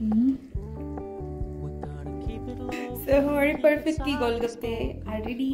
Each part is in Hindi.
So हमारे परफेक्टली गोलगप्पे are ready।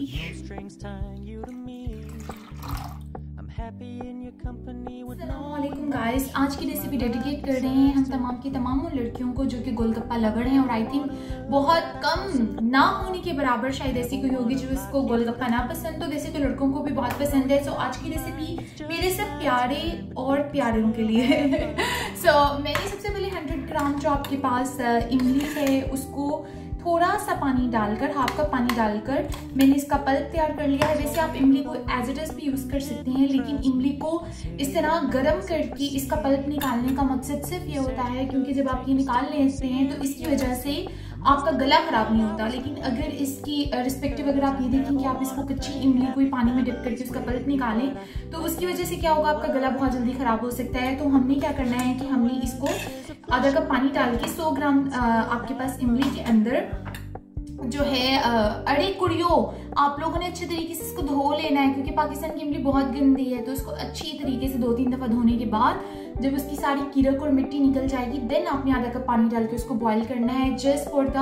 अस्सलामुअलैकुम गाइस, आज की रेसिपी डेडिकेट कर रहे हैं हम तमाम की तमाम उन लड़कियों को जो कि गोलगप्पा लवर हैं। और आई थिंक बहुत कम ना होने के बराबर शायद ऐसी कोई होगी जो इसको गोलगप्पा ना पसंद, तो वैसे तो लड़कों को भी बहुत पसंद है। सो आज की रेसिपी मेरे सब प्यारे और प्यारों के लिए है। मैंने सबसे पहले 100 ग्राम जो आपके पास इमली है उसको थोड़ा सा पानी डालकर, हाफ कप पानी डालकर मैंने इसका पल्प तैयार कर लिया है। वैसे आप इमली को एज इट इज भी यूज कर सकते हैं, लेकिन इमली को इस तरह गर्म करके इसका पल्प निकालने का मकसद सिर्फ ये होता है क्योंकि जब आप ये निकाल लेते हैं तो इसकी वजह से आपका गला खराब नहीं होता। लेकिन अगर इसकी रिस्पेक्टिव अगर आप ये देखें कि आप इसको कच्ची इमली को पानी में डिप करके उसका पल्प निकालें तो उसकी वजह से क्या होगा, आपका गला बहुत जल्दी खराब हो सकता है। तो हमने क्या करना है कि हमने इसको आधा कप पानी डाल के 100 ग्राम आपके पास इमली के अंदर जो है अरे कुड़ियो आप लोगों ने अच्छे तरीके से इसको धो लेना है क्योंकि पाकिस्तान की इमली बहुत गंदी है। तो इसको अच्छी तरीके से 2-3 दफा धोने के बाद जब उसकी सारी कीरक और मिट्टी निकल जाएगी देन आपने आधा कप पानी डाल के उसको बॉईल करना है just for the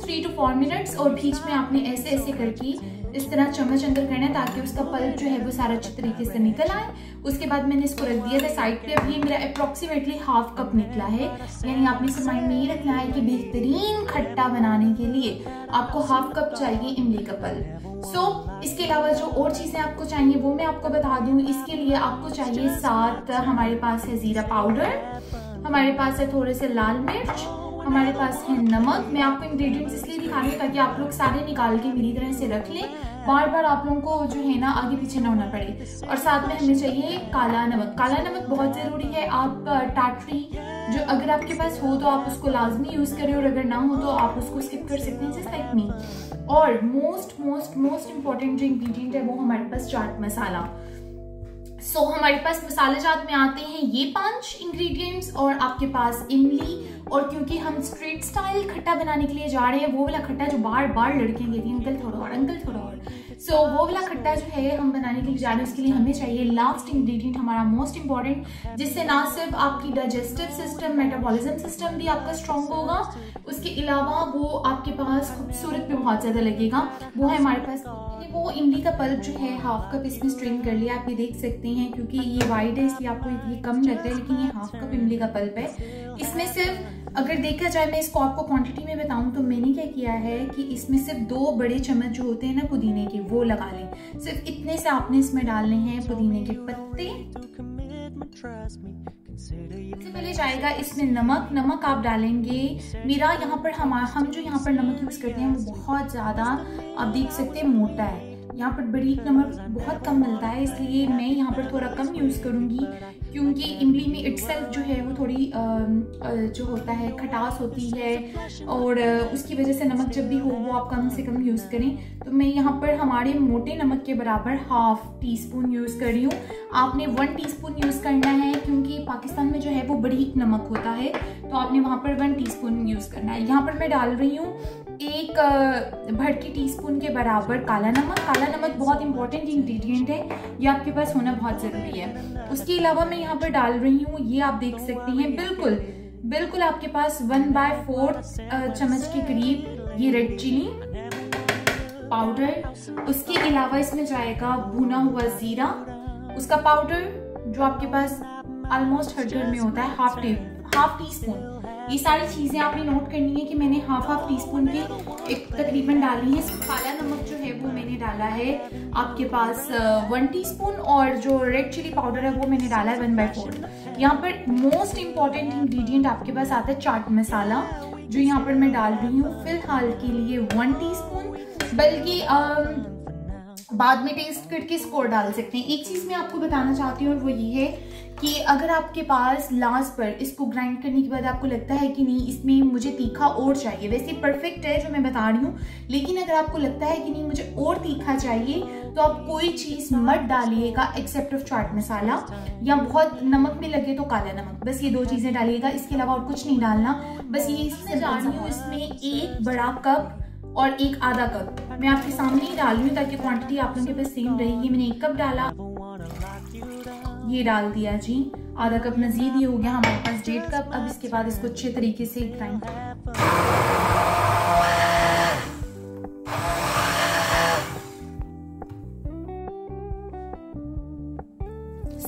3 to 4 minutes. और बीच में आपने ऐसे ऐसे करके इस तरह चम्मच अंदर करना है ताकि उसका पल्प जो है वो सारा अच्छे तरीके से निकल आए। उसके बाद मैंने इसको रख दिया था साइड पे। अब ये मेरा अप्रोक्सीमेटली हाफ कप निकला है, यानी आपने इसे माइंड में ये रखना है कि बेहतरीन खट्टा बनाने के लिए आपको हाफ कप चाहिए इमली का पल्प। इसके अलावा जो और चीजें आपको चाहिए वो मैं आपको बता दूं। इसके लिए आपको चाहिए साथ हमारे पास है जीरा पाउडर, हमारे पास है थोड़े से लाल मिर्च, हमारे पास है नमक। मैं आपको इंग्रेडिएंट्स इसलिए दिखा रही हूँ ताकि आप लोग सारे निकाल के मेरी तरह से रख लें, बार बार आप लोगों को जो है ना आगे पीछे ना होना पड़े। और साथ में हमें चाहिए काला नमक। काला नमक बहुत जरूरी है। आप टाटरी जो अगर आपके पास हो तो आप उसको लाजमी यूज करें और अगर ना हो तो आप उसको स्किप कर सकते हैं जस्ट लाइक मी। और मोस्ट इम्पोर्टेंट जो इंग्रेडिएंट है वो हमारे पास चाट मसाला। हमारे पास मसाले जात में आते हैं ये 5 इंग्रेडिएंट्स और आपके पास इमली। और क्योंकि हम स्ट्रीट स्टाइल खट्टा बनाने के लिए जा रहे हैं, वो वाला खट्टा जो बार बार लड़कियां कहती हैं अंकल थोड़ा और अंकल थोड़ा और, वो वाला खट्टा जो है हम बनाने के लिए जा रहे हैं उसके लिए हमें चाहिए लास्ट इंग्रेडिएंट हमारा मोस्ट इम्पॉर्टेंट, जिससे ना सिर्फ आपकी डाइजेस्टिव सिस्टम मेटाबॉलिज्म सिस्टम भी आपका स्ट्रॉन्ग होगा, उसके अलावा वो आपके पास खूबसूरत भी बहुत ज्यादा लगेगा। वो है हमारे पास वो इमली का पल्प जो है हाफ कप इसमें स्ट्रेन कर लिया। आप ये देख सकते हैं क्योंकि ये वाइड है इसलिए आपको ये कम लगता है, लेकिन ये हाफ कप इमली का पल्प है। इसमें सिर्फ अगर देखा जाए मैं इसको आपको क्वांटिटी में बताऊं तो मैंने क्या किया है कि इसमें सिर्फ 2 बड़े चम्मच जो होते हैं ना पुदीने के वो लगा लें। सिर्फ इतने से आपने इसमें डालने हैं पुदीने के पत्ते। सबसे पहले जाएगा इसमें नमक आप डालेंगे। मेरा यहाँ पर हम जो यहाँ पर नमक यूज करते हैं वो बहुत ज्यादा आप देख सकते हैं मोटा है। यहाँ पर बारीक नमक बहुत कम मिलता है इसलिए मैं यहाँ पर थोड़ा कम यूज करूंगी क्योंकि इमली में इटसेल्फ जो है वो थोड़ी जो होता है खटास होती है और उसकी वजह से नमक जब भी हो वो आप कम से कम यूज करें। तो मैं यहाँ पर हमारे मोटे नमक के बराबर ½ टीस्पून यूज कर रही हूँ। आपने 1 टीस्पून यूज करना है क्योंकि पाकिस्तान में जो है वो बारीक नमक होता है, तो आपने वहां पर 1 टीस्पून यूज करना है। यहाँ पर मैं डाल रही हूँ 1 भड़की टीस्पून के बराबर काला नमक। काला नमक बहुत इंपॉर्टेंट इंग्रेडिएंट है, ये आपके पास होना बहुत जरूरी है। उसके अलावा मैं यहाँ पर डाल रही हूँ, ये आप देख सकते हैं बिल्कुल आपके पास 1/4 चम्मच के करीब ये रेड चिली पाउडर। उसके अलावा इसमें जाएगा भुना हुआ जीरा, उसका पाउडर जो आपके पास ऑलमोस्ट हर घर में होता है हाफ टीस्पून। ये सारी चीजें आपने नोट करनी है कि मैंने हाफ टीस्पून के एक तकरीबन डाली है। काला नमक जो है वो मैंने डाला है आपके पास 1 टीस्पून और जो रेड चिली पाउडर है वो मैंने डाला है 1/4। यहाँ पर मोस्ट इम्पॉर्टेंट इंग्रेडिएंट आपके पास आता है चाट मसाला, जो यहाँ पर मैं डाल रही हूँ फिलहाल के लिए 1 टीस्पून, बल्कि बाद में टेस्ट करके स्कोर डाल सकते हैं। एक चीज मैं आपको बताना चाहती हूँ और वो ये है कि अगर आपके पास लास्ट पर इसको ग्राइंड करने के बाद आपको लगता है कि नहीं इसमें मुझे तीखा और चाहिए, वैसे परफेक्ट है जो मैं बता रही हूँ, लेकिन अगर आपको लगता है कि नहीं मुझे और तीखा चाहिए तो आप कोई चीज मत डालिएगा एक्सेप्ट ऑफ चाट मसाला, या बहुत नमक में लगे तो काला नमक, बस ये 2 चीजें डालिएगा। इसके अलावा और कुछ नहीं डालना। बस ये इसमें 1 बड़ा कप और 1 आधा कप मैं आपके सामने ही डाल रही हूँ ताकि क्वांटिटी आप लोगों के पास सेम रहेगी। मैंने 1 कप डाला, ये डाल दिया जी। आधा कप मजीद ये हो गया हमारे पास 1.5 कप। अब इसके बाद इसको अच्छे तरीके से ग्राइंड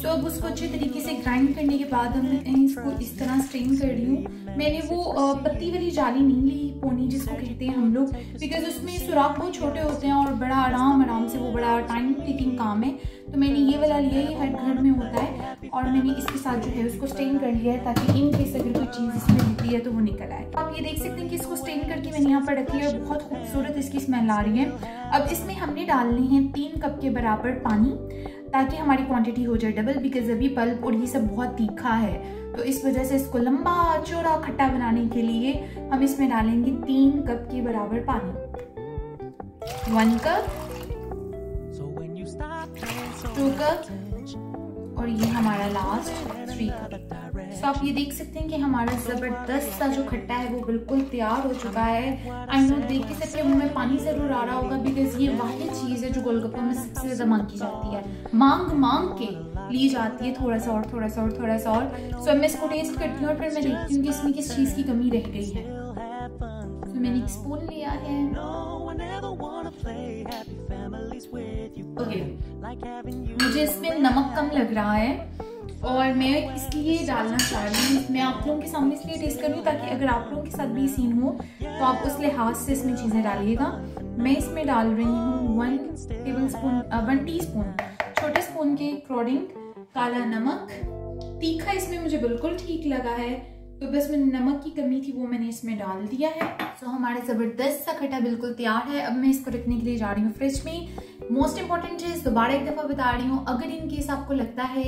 अब उसको अच्छे तरीके से ग्राइंड करने के बाद मैं इसको इस तरह स्ट्रेन कर रही हूँ। मैंने वो पत्ती वाली जाली नहीं ली, पोनी जिसको कहते हैं हम लोग, बिकॉज उसमें सुराख बहुत छोटे होते हैं और बड़ा आराम से वो बड़ा टाइम टेकिंग काम है। तो मैंने ये वाला लिया, ये हर घर में होता है, और मैंने इसके साथ जो है उसको स्ट्रेन कर लिया है ताकि इन केस अगर कोई चीज़ इसमें निकली है तो वो निकल आए। आप ये देख सकते हैं कि इसको स्ट्रेन करके मैंने यहाँ पर रखी है और बहुत खूबसूरत इसकी स्मेल आ रही है। अब इसमें हमने डालने हैं 3 कप के बराबर पानी ताकि हमारी क्वांटिटी हो जाए डबल, बिकॉज अभी पल्प और ये सब बहुत तीखा है, तो इस वजह से इसको लंबा चौड़ा खट्टा बनाने के लिए हम इसमें डालेंगे 3 कप के बराबर पानी। 1 कप, 2 कप और ये हमारा लास्ट 3 कप। तो आप ये देख सकते हैं कि हमारा ज़बरदस्त सा जो खट्टा है वो बिल्कुल तैयार हो चुका है। आई नो देख के सबके मुंह में पानी ज़रूर आ रहा होगा, बिकॉज ये वाहिद चीज़ है जो गोलगप्पे में सबसे ज़्यादा मांगी जाती है, मांग के ली जाती है, थोड़ा सा और। सो मैं इसको टेस्ट करती हूँ और फिर मैं देखती हूँ कि इसमें किस चीज़ की कमी रह गई है। तो मैंने एक स्पून लिया है। ओके, मुझे इसमें नमक कम लग रहा है और मैं इसलिए डालना चाह रही हूँ। मैं आप लोगों के सामने इसलिए टेस्ट कर रही हूँ ताकि अगर आप लोगों के साथ भी सीन हो तो आप उस लिहाज से इसमें चीज़ें डालिएगा। मैं इसमें डाल रही हूँ 1 टीस्पून छोटे स्पून के अकॉर्डिंग काला नमक। तीखा इसमें मुझे बिल्कुल ठीक लगा है, तो बस मैंने नमक की कमी थी वो मैंने इसमें डाल दिया है। तो हमारा ज़बरदस्त सा खट्टा बिल्कुल तैयार है। अब मैं इसको रखने के लिए जा रही हूँ फ्रिज में। मोस्ट इंपॉर्टेंट चीज़ दोबारा एक दफ़ा बता रही हूँ, अगर इन केस आपको लगता है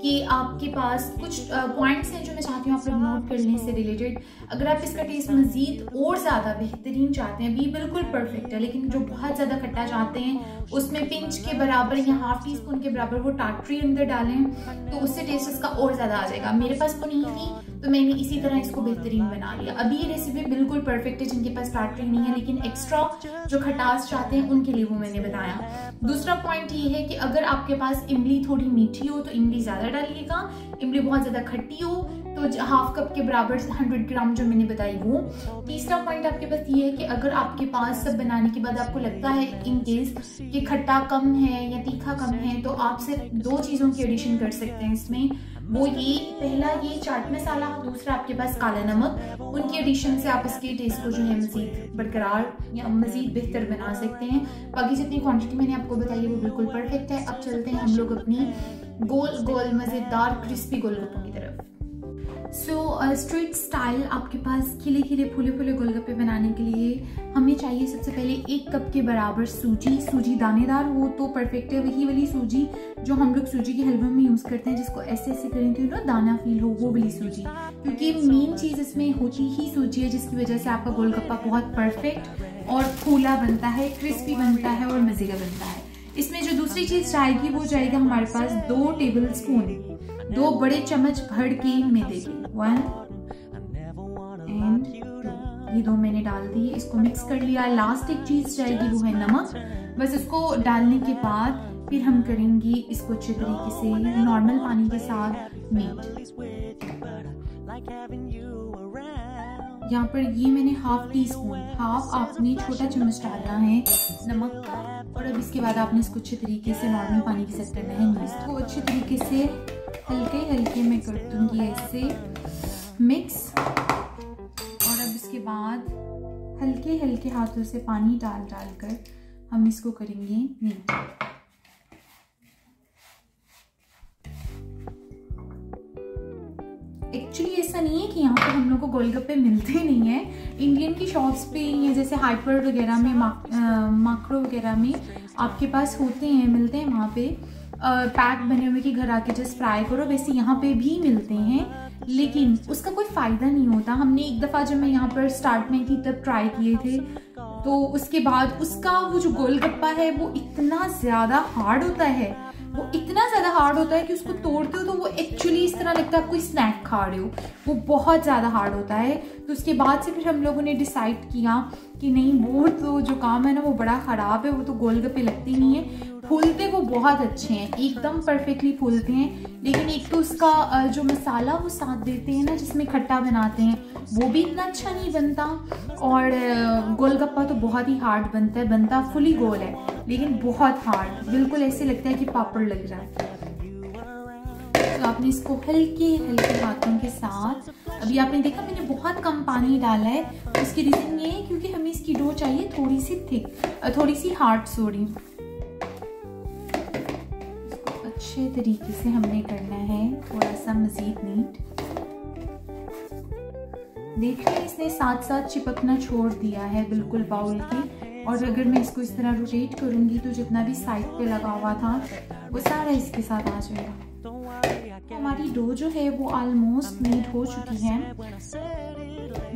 कि आपके पास कुछ पॉइंट्स हैं जो मैं चाहती हूँ आप लोग नोट कर लें इससे रिलेटेड, अगर आप इसका टेस्ट मज़ीद और ज़्यादा बेहतरीन चाहते हैं, भी बिल्कुल परफेक्ट है, लेकिन जो बहुत ज़्यादा खट्टा चाहते हैं उसमें पिंच के बराबर या ½ टीस्पून के बराबर वो टाटरी अंदर डालें तो उससे टेस्ट इसका और ज़्यादा आ जाएगा। मेरे पास वो नहीं थी तो मैंने इसी तरह इसको बेहतरीन बना लिया। अभी ये रेसिपी बिल्कुल परफेक्ट है जिनके पास टाटरी नहीं है, लेकिन एक्स्ट्रा जो खटास चाहते हैं उनके लिए वो मैंने बताया। दूसरा पॉइंट ये है कि अगर आपके पास इमली थोड़ी मीठी हो तो इमली ज़्यादा डालिएगा, इमली बहुत ज़्यादा खट्टी हो तो ½ कप के बराबर 100 ग्राम जो मैंने बताई वो। तीसरा पॉइंट आपके पास ये है कि अगर आपके पास सब बनाने के बाद आपको लगता है इन केस कि खट्टा कम है या तीखा कम है तो आप सिर्फ 2 चीज़ों की एडिशन कर सकते हैं इसमें। वो ये पहला ये चाट मसाला, दूसरा आपके पास काला नमक। उनकी एडिशन से आप इसके टेस्ट को जो है मज़ीद बरकरार या मज़ीद बेहतर बना सकते हैं। बाकी जितनी क्वांटिटी मैंने आपको बताई है वो बिल्कुल परफेक्ट है। अब चलते हैं हम लोग अपनी गोल गोल मज़ेदार क्रिस्पी गोलगप्पों की तरफ। स्ट्रीट स्टाइल आपके पास खिले खिले फूले फूले गोलगप्पे बनाने के लिए हमें चाहिए सबसे पहले 1 कप के बराबर सूजी दानेदार हो तो परफेक्ट है। वही वाली सूजी जो हम लोग सूजी के हलवे में यूज़ करते हैं, जिसको ऐसे ऐसे करें तो ना दाना फील हो, वो वाली सूजी, क्योंकि मेन चीज़ इसमें होती ही सूजी है, जिसकी वजह से आपका गोलगप्पा बहुत परफेक्ट और फूला बनता है, क्रिस्पी बनता है और मज़े का बनता है। इसमें जो दूसरी चीज़ जाएगी वो जाएगा हमारे पास 2 टेबल स्पून 2 बड़े चम्मच भर के मैदे के 1 and 2, ये 2 मैंने डाल दिए, इसको मिक्स कर लिया। लास्ट एक चीज़ जाएगी वो है नमक। बस इसको डालने के बाद फिर हम करेंगे इसको अच्छे तरीके से नॉर्मल पानी के साथ मीट। यहाँ पर ये मैंने ½ टीस्पून आपने छोटा चम्मच डालना है नमक का, और अब इसके बाद आपने इसको अच्छे तरीके से नॉर्मल पानी के साथ करना है। इसको अच्छे तरीके से हल्के हल्के मैं कर दूंगी ऐसे मिक्स, और अब इसके बाद हल्के हल्के हाथों से पानी डाल कर हम इसको करेंगे मीट। एक्चुअली ऐसा नहीं है कि यहाँ पर हम लोग को गोलगप्पे मिलते नहीं है। इंडियन की शॉप्स पे या जैसे हाइपर वगैरह में माक्रो वगैरह में आपके पास होते हैं, मिलते हैं वहाँ पे पैक बने हुए कि घर आके जस्ट फ्राई करो, वैसे यहाँ पे भी मिलते हैं, लेकिन उसका कोई फ़ायदा नहीं होता। हमने एक दफ़ा जब मैं यहाँ पर स्टार्ट में थी तब ट्राई किए थे, तो उसके बाद उसका वो जो गोलगप्पा है वो इतना ज़्यादा हार्ड होता है, कि उसको तोड़ते हो तो वो एक्चुअली इस तरह लगता है आप कोई स्नैक खा रहे हो, वो बहुत ज़्यादा हार्ड होता है। तो उसके बाद से फिर हम लोगों ने डिसाइड किया कि नहीं, वो तो जो काम है ना वो बड़ा ख़राब है, वो तो गोलगप्पे लगते नहीं है। फूलते वो बहुत अच्छे हैं, एकदम परफेक्टली फूलते हैं। लेकिन एक तो उसका जो मसाला वो साथ देते हैं ना, जिसमें खट्टा बनाते हैं, वो भी इतना अच्छा नहीं बनता। और गोलगप्पा तो बहुत ही हार्ड बनता है, बनता फुली गोल है लेकिन बहुत हार्ड, बिल्कुल ऐसे लगता है कि पापड़ लग रहा है। तो आपने इसको हल्के हल्के हाथों के साथ, अभी आपने देखा मैंने बहुत कम पानी डाला है, उसकी रीज़न ये है क्योंकि हमें इसकी डो चाहिए थोड़ी सी थिक, थोड़ी सी हार्ड, सॉरी। अच्छे तरीके से हमने करना है, थोड़ा सा मज़ीद नीट। देख रहे हैं इसने साथ साथ चिपकना छोड़ दिया है बिल्कुल बाउल के। और अगर मैं इसको इस तरह रोटेट करूँगी तो जितना भी साइड पे लगा हुआ था वो सारा इसके साथ आ जाएगा। हमारी डो जो है वो ऑलमोस्ट नीट हो चुकी है।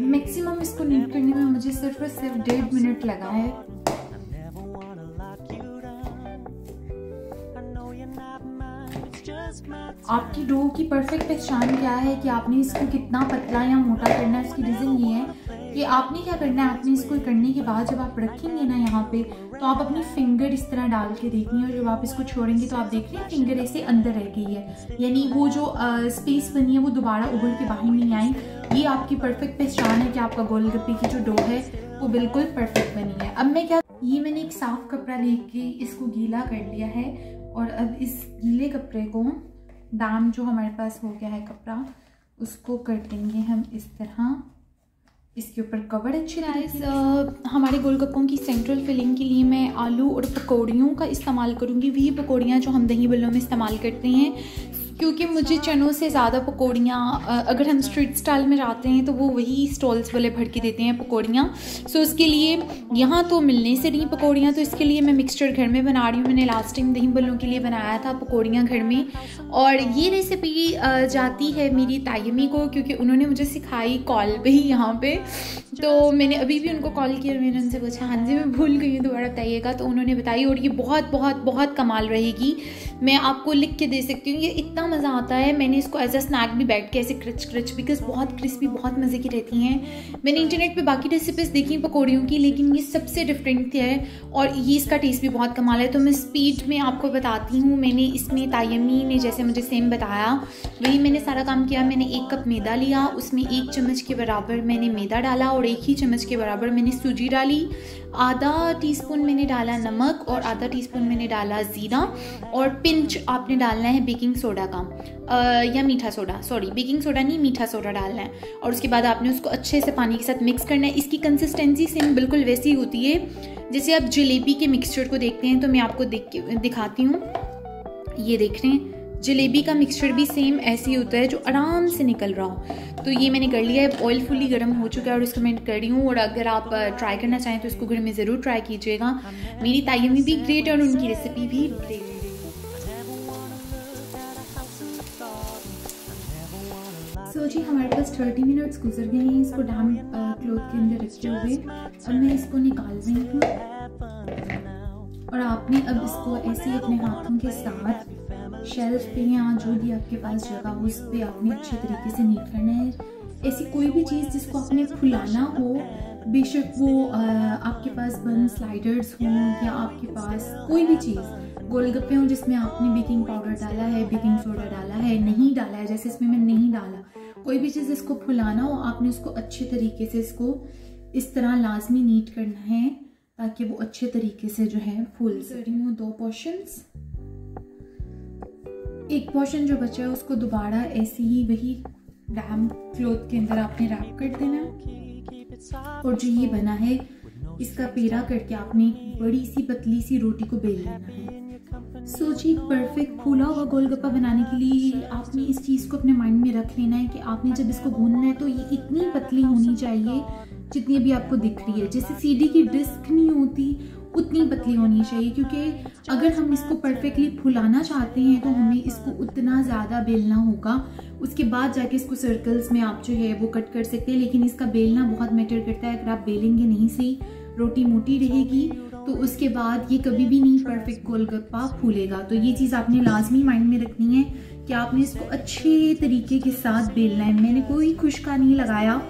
मैक्सिमम इसको नीट करने में मुझे सिर्फ और सिर्फ 1.5 मिनट लगा है। आपकी डो की परफेक्ट पहचान क्या है कि आपने इसको कितना पतला या मोटा करना है, उसकी रीज़न ये है कि आपने क्या करना है, आपने इसको करने के बाद जब आप रखेंगे ना यहाँ पे, तो आप अपनी फिंगर इस तरह डाल के देखनी है। और जब आप इसको छोड़ेंगे तो आप देख रहे हैं फिंगर ऐसे अंदर रह गई है, यानी वो जो स्पेस बनी है वो दोबारा उभर के बाहर नहीं आई। ये आपकी परफेक्ट पहचान है कि आपका गोलगप्पे की जो डो है वो बिल्कुल परफेक्ट बनी है। अब मैं क्या, ये मैंने एक साफ कपड़ा लेके इसको गीला कर लिया है और अब इस गीले कपड़े को, दाम जो हमारे पास हो गया है कपड़ा, उसको कर देंगे हम इस तरह, इसके ऊपर कवर अच्छी तरह। हमारे गोलगप्पों की सेंट्रल फिलिंग के लिए मैं आलू और पकौड़ियों का इस्तेमाल करूँगी, वही पकौड़ियाँ जो हम दही बल्लों में इस्तेमाल करते हैं, क्योंकि मुझे चनों से ज़्यादा पकौड़ियाँ, अगर हम स्ट्रीट स्टाइल में जाते हैं तो वो वही स्टॉल्स वाले भर के देते हैं पकौड़ियाँ। सो उसके लिए यहाँ तो मिलने से नहीं पकौड़ियाँ, तो इसके लिए मैं मिक्सचर घर में बना रही हूँ। मैंने लास्ट टाइम दही बल्लों के लिए बनाया था पकौड़ियाँ घर में, और ये रेसिपी जाती है मेरी तायमी को, क्योंकि उन्होंने मुझे सिखाई कॉल पे ही यहाँ पे। तो मैंने अभी भी उनको कॉल किया और मैंने उनसे पूछा, हाँ जी मैं भूल गई हूँ, दोबारा बताइएगा। तो उन्होंने बताई, और ये बहुत बहुत बहुत कमाल रहेगी। मैं आपको लिख के दे सकती हूँ, ये इतना मज़ा आता है। मैंने इसको एज अ स्नैक भी बैठ के ऐसे क्रिच बिकॉज बहुत क्रिस्पी, बहुत मज़े की रहती हैं। मैंने इंटरनेट पे बाकी रेसिपीज़ देखी पकौड़ियों की, लेकिन ये सबसे डिफरेंट है और ये इसका टेस्ट भी बहुत कमाल है। तो मैं स्पीड में आपको बताती हूँ। मैंने इसमें तायमी ने जैसे मुझे सेम बताया वही मैंने सारा काम किया। मैंने 1 कप मैदा लिया, उसमें 1 चम्मच के बराबर मैंने मैदा डाला और 1 ही चम्मच के बराबर मैंने सूजी डाली। आधा टीस्पून मैंने डाला नमक और आधा टीस्पून मैंने डाला ज़ीरा, और पिंच आपने डालना है बेकिंग सोडा का या मीठा सोडा, सॉरी बेकिंग सोडा नहीं, मीठा सोडा डालना है। और उसके बाद आपने उसको अच्छे से पानी के साथ मिक्स करना है। इसकी कंसिस्टेंसी सेम बिल्कुल वैसी होती है जैसे आप जलेबी के मिक्सचर को देखते हैं। तो मैं आपको दिखाती हूँ, ये देख रहे हैं जलेबी का मिक्सचर भी सेम ऐसे ही होता है जो आराम से निकल रहा हो। तो ये मैंने कर लिया है, ऑयल फुली गर्म हो चुका है और इसको मैं कर रही हूँ। और अगर आप ट्राई करना चाहें तो इसको घर में ज़रूर ट्राई कीजिएगा। मेरी तायमी भी ग्रेट और उनकी रेसिपी भी ग्रेट। सो जी हमारे पास 30 मिनट्स गुजर गए हैं इसको डैम क्लॉथ के अंदर रखते हुए। अब मैं इसको निकाल रही हूँ और आपने अब इसको ऐसे अपने हाथों के साथ शेल्फ पे या जो भी आपके पास जगह हो उस पर आपने अच्छे तरीके से नीट करना है। ऐसी कोई भी चीज़ जिसको आपने फुलाना हो, बेशक वो आपके पास बन स्लाइडर्स हों या आपके पास कोई भी चीज़, गोलगप्पे हों जिसमें आपने बेकिंग पाउडर डाला है, बेकिंग सोडा डाला है, नहीं डाला है, जैसे इसमें मैं नहीं डाला, कोई भी चीज़ इसको फुलाना हो आपने उसको अच्छे तरीके से इसको इस तरह लाजमी नीट करना है ताकि वो अच्छे तरीके से जो है फूल सके। 2 पोर्शंस, एक पोर्शन जो बचा है उसको दोबारा ऐसे ही वही डैम क्लॉथ के अंदर आपने रैप कर देना। और जो ये बना है इसका पेड़ा करके आपने बड़ी सी पतली सी रोटी को बेल लेना है। सोचिए परफेक्ट फूला हुआ गोलगप्पा बनाने के लिए आपने इस चीज़ को अपने माइंड में रख लेना है कि आपने जब इसको भूनना है तो ये इतनी पतली होनी चाहिए जितनी अभी आपको दिख रही है, जैसे सीडी की डिस्क नहीं होती उतनी पतली होनी चाहिए। क्योंकि अगर हम इसको परफेक्टली फुलाना चाहते हैं तो हमें इसको उतना ज़्यादा बेलना होगा, उसके बाद जाके इसको सर्कल्स में आप जो है वो कट कर सकते हैं। लेकिन इसका बेलना बहुत मैटर करता है। अगर आप बेलेंगे नहीं सही, रोटी मोटी रहेगी तो उसके बाद ये कभी भी नहीं परफेक्ट गोलगप्पा फूलेगा। तो ये चीज़ आपने लाजमी माइंड में रखनी है कि आपने इसको अच्छे तरीके के साथ बेलना है। मैंने कोई खुशका नहीं लगाया,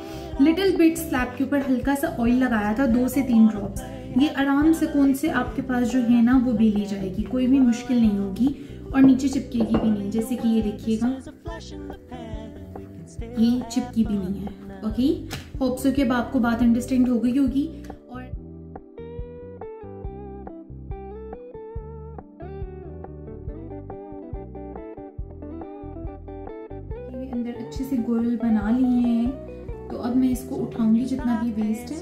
लिटिल बिट स्लैब के ऊपर हल्का सा ऑयल लगाया था, 2 से 3 ड्रॉप्स। ये आराम से कौन से आपके पास जो है ना वो बेली जाएगी, कोई भी मुश्किल नहीं होगी और नीचे चिपकेगी भी नहीं। जैसे कि ये देखिएगा, ये चिपकी भी नहीं है। ओके, होप सो कि अब आपको बात अंडरस्टैंड हो गई होगी। और अंदर अच्छे से गोल बना लिए हैं, तो अब मैं इसको उठाऊंगी जितना भी वेस्ट है,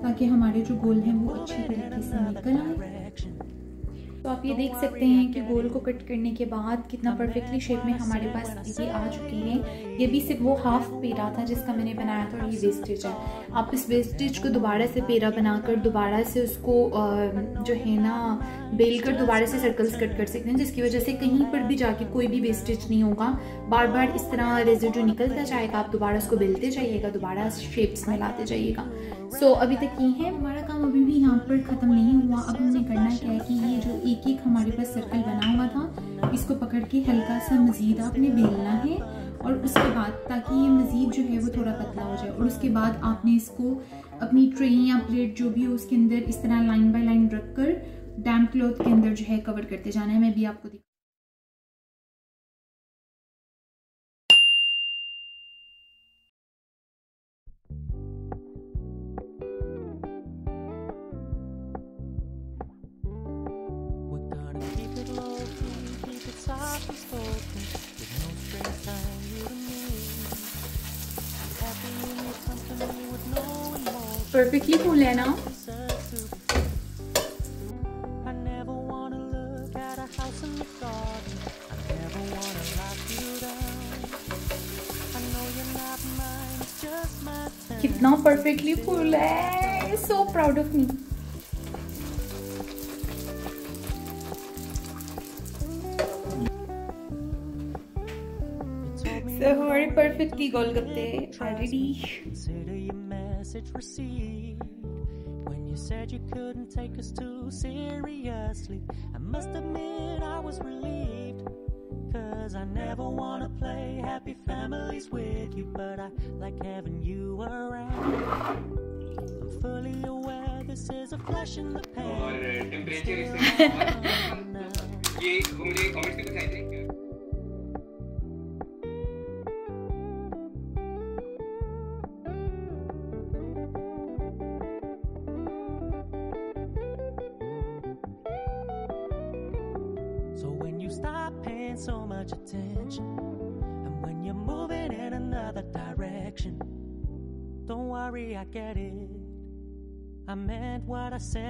ताकि हमारे जो गोल हैं वो अच्छी तरीके से निकल आए। तो आप ये देख सकते हैं कि गोल को कट करने के बाद कितना परफेक्टली शेप में हमारे पास ये आ चुके हैं। ये भी सिर्फ वो हाफ पेड़ा था जिसका मैंने बनाया था, और ये वेस्टेज है। आप इस वेस्टेज को दोबारा से पेड़ा बनाकर दोबारा से उसको जो है ना बेल कर दोबारा से सर्कल्स कट कर सकते हैं, जिसकी वजह से कहीं पर भी जाके कोई भी वेस्टेज नहीं होगा। बार बार इस तरह रेजिड्यू निकलता जाएगा, आप दोबारा उसको बेलते जाइएगा, दोबारा शेप्स में लाते जाइएगा। सो अभी तक ये है, हमारा काम अभी भी यहाँ पर ख़त्म नहीं हुआ। अब हमने करना क्या है कि ये जो एक एक हमारे पास सर्कल बना हुआ था, इसको पकड़ के हल्का सा मज़ीद आपने बेलना है, और उसके बाद ताकि ये मज़ीद जो है वो थोड़ा पतला हो जाए। और उसके बाद आपने इसको अपनी ट्रे या प्लेट जो भी हो उसके अंदर इस तरह लाइन बाय लाइन रख कर डैम्प क्लॉथ के अंदर जो है कवर करते जाना है। मैं भी आपको परफेक्टली फूल है ना। कितना परफेक्टली फूल है, so proud of me. So हमारे perfectly golgappe already. When you said you couldn't take us too seriously, I must admit I was relieved, 'cause I never wanna play happy families with you, but I like having you around. I'm fully aware this is a flash in the pan. और टेम्परेचर ये मुझे कमेंट्स में कुछ आए थे। So when you stop paying so much attention, and when you're moving in another direction, don't worry, I get it. I meant what I said.